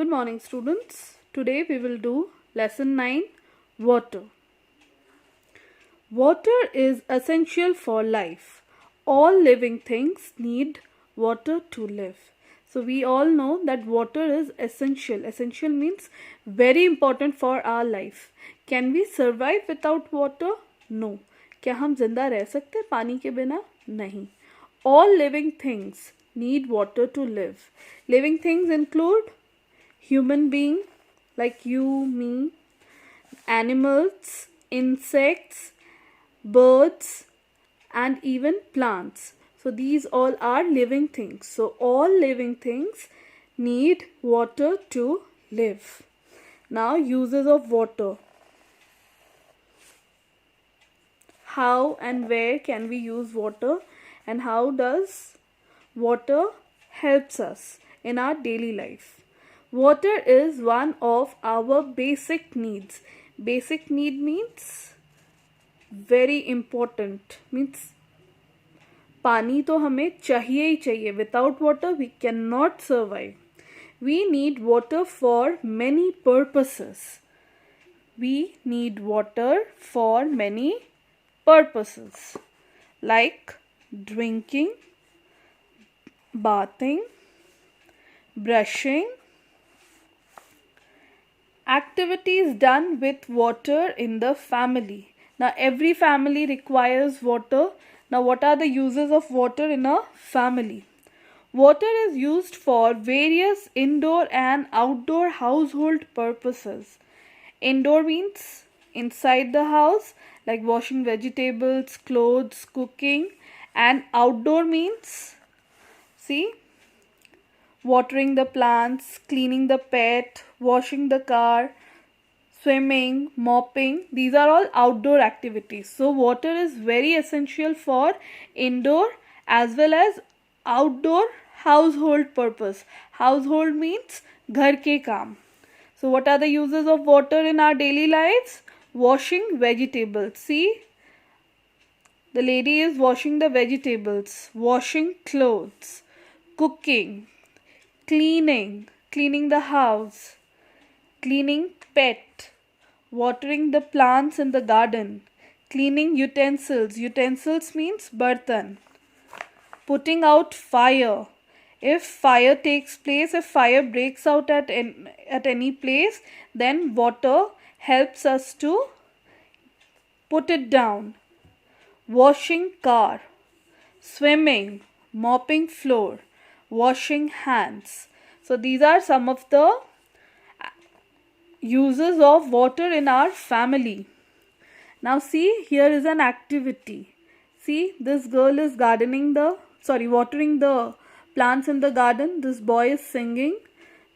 Good morning, students. Today we will do lesson 9, water. Water is essential for life. All living things need water to live. So we all know that water is essential. Essential means very important for our life. Can we survive without water? No. क्या हम जिंदा रह सकते हैं पानी के बिना? नहीं. All living things need water to live. Living things include human being like you, me, animals, insects, birds, and even plants. So these all are living things. So all living things need water to live. Now uses of water. How and where can we use water, and how does water helps us in our daily life? Water is one of our basic needs. Basic need means very important, means पानी तो हमें चाहिए ही चाहिए. Without water we cannot survive. We need water for many purposes. We need water for many purposes like drinking, bathing, brushing, activities done with water in the family. Now every family requires water. Now what are the uses of water in a family? Water is used for various indoor and outdoor household purposes. Indoor means inside the house, like washing vegetables, clothes, cooking, and outdoor means, see, watering the plants, cleaning the pet, washing the car, swimming, mopping. These are all outdoor activities. So water is very essential for indoor as well as outdoor household purpose. Household means घर के काम. So what are the uses of water in our daily lives? Washing vegetables. See, the lady is washing the vegetables, washing clothes, cooking, cleaning the house, cleaning pet, watering the plants in the garden, cleaning utensils. Utensils means bartan. Putting out fire. If fire takes place, if fire breaks out at any place, then water helps us to put it down. Washing car, swimming, mopping floor, washing hands. So these are some of the uses of water in our family. Now see, here is an activity. See, this girl is watering the plants in the garden. This boy is singing.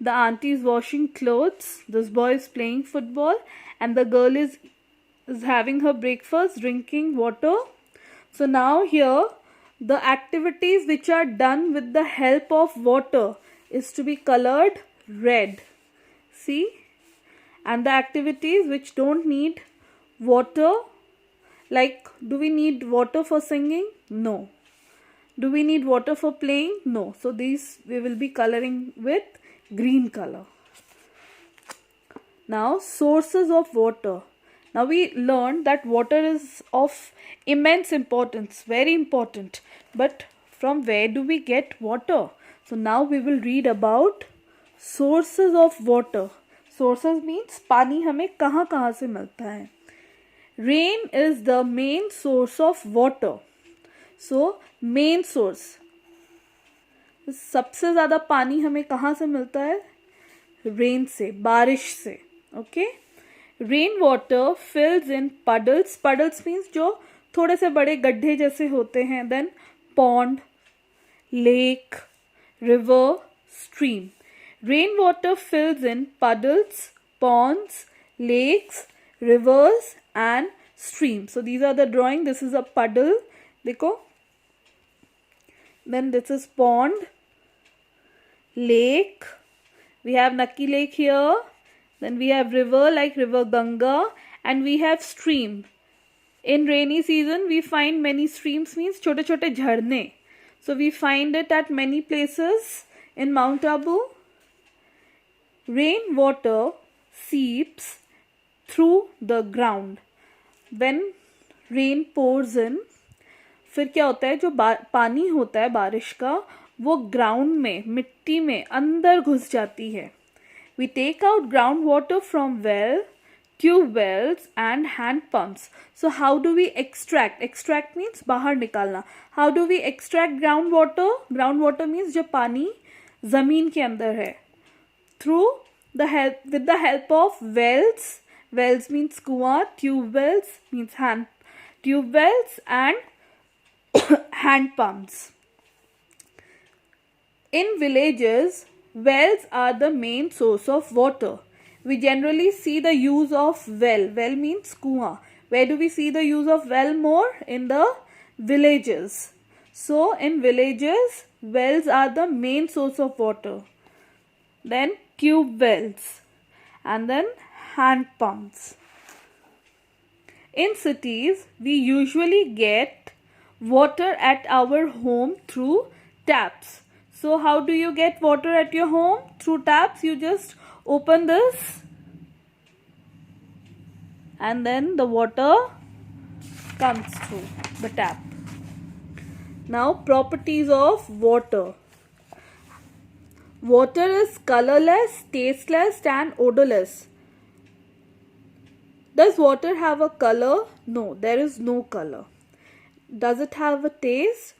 The auntie is washing clothes. This boy is playing football. And the girl is having her breakfast, drinking water. So now here, the activities which are done with the help of water is to be colored red. See? And the activities which don't need water, like, do we need water for singing? No. Do we need water for playing? No. So these we will be coloring with green color. Now, sources of water. Now we learned that water is of immense importance, very important. But from where do we get water? So now we will read about sources of water. Sources means पानी हमें कहाँ कहाँ से मिलता है. Rain is the main source of water. So main source. सबसे ज़्यादा पानी हमें कहाँ से मिलता है? Rain से, बारिश से. Okay? Rain water fills in puddles. Puddles means जो थोड़े से बड़े गड्ढे जैसे होते हैं. Then pond, lake, river, stream. Rainwater fills in puddles, ponds, lakes, rivers and streams. So these are the drawing. This is a puddle. देखो. Then this is pond, lake. We have Nakki Lake here. Then we have river like river Ganga, and we have stream. In rainy season we find many streams means छोटे छोटे झरने. So we find it at many places in Mount Abu. Rainwater seeps through the ground. When rain pours in, फिर क्या होता है, जो पानी होता है बारिश का, वो ग्राउंड में, मिट्टी में अंदर घुस जाती है. We take out groundwater from well, tube wells and hand pumps. So how do we extract? Extract means बाहर निकालना. How do we extract groundwater? Groundwater means जो पानी जमीन के अंदर है. With the help of wells. Wells means कुआं. Tube wells means tube wells and hand pumps. In villages, wells are the main source of water. We generally see the use of well. Well means kuan. Where do we see the use of well more? In the villages. So in villages, wells are the main source of water. Then tube wells. And then hand pumps. In cities, we usually get water at our home through taps. So how do you get water at your home? Through taps. You just open this and then the water comes through the tap. Now, properties of water. Water is colorless, tasteless and odorless. Does water have a color? No, there is no color. Does it have a taste?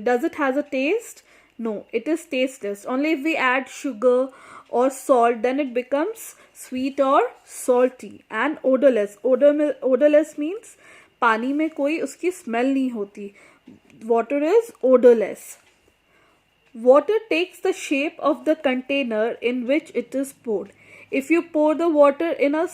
Does it have a taste? No, it is tasteless. Only if we add sugar or salt, then it becomes sweet or salty. And odorless. Odorless means पानी में कोई उसकी smell नहीं होती. Water is odorless. Water takes the shape of the container in which it is poured. If you pour the water in a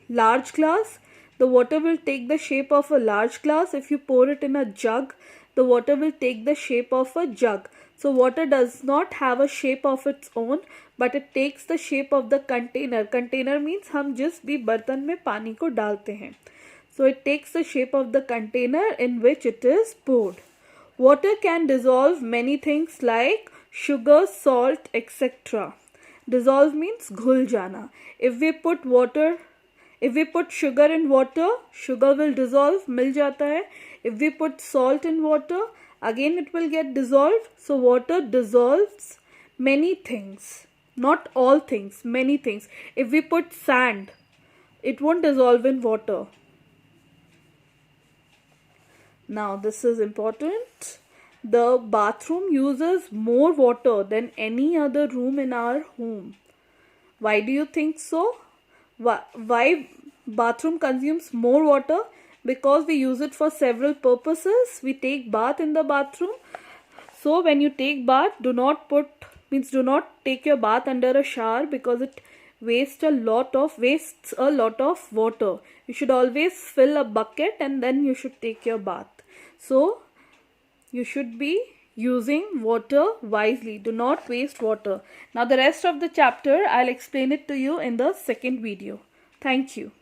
large glass, the water will take the shape of a large glass. If you pour it in a jug, the water will take the shape of a jug. So water does not have a shape of its own, but it takes the shape of the container. Container means हम जिस भी बर्तन में पानी को डालते हैं. So it takes the shape of the container in which it is poured. Water can dissolve many things like sugar, salt, etc. Dissolve means घुल जाना. If we put sugar in water, sugar will dissolve, मिल जाता है. If we put salt in water, again it will get dissolved. So water dissolves many things. Not all things, many things. If we put sand, it won't dissolve in water. Now this is important. The bathroom uses more water than any other room in our home. Why do you think so? Why bathroom consumes more water? Because we use it for several purposes. We take bath in the bathroom. So when you take bath, do not take your bath under a shower, because it wastes a lot of water. You should always fill a bucket and then you should take your bath. So you should be using water wisely. Do not waste water. Now the rest of the chapter I'll explain it to you in the second video. Thank you.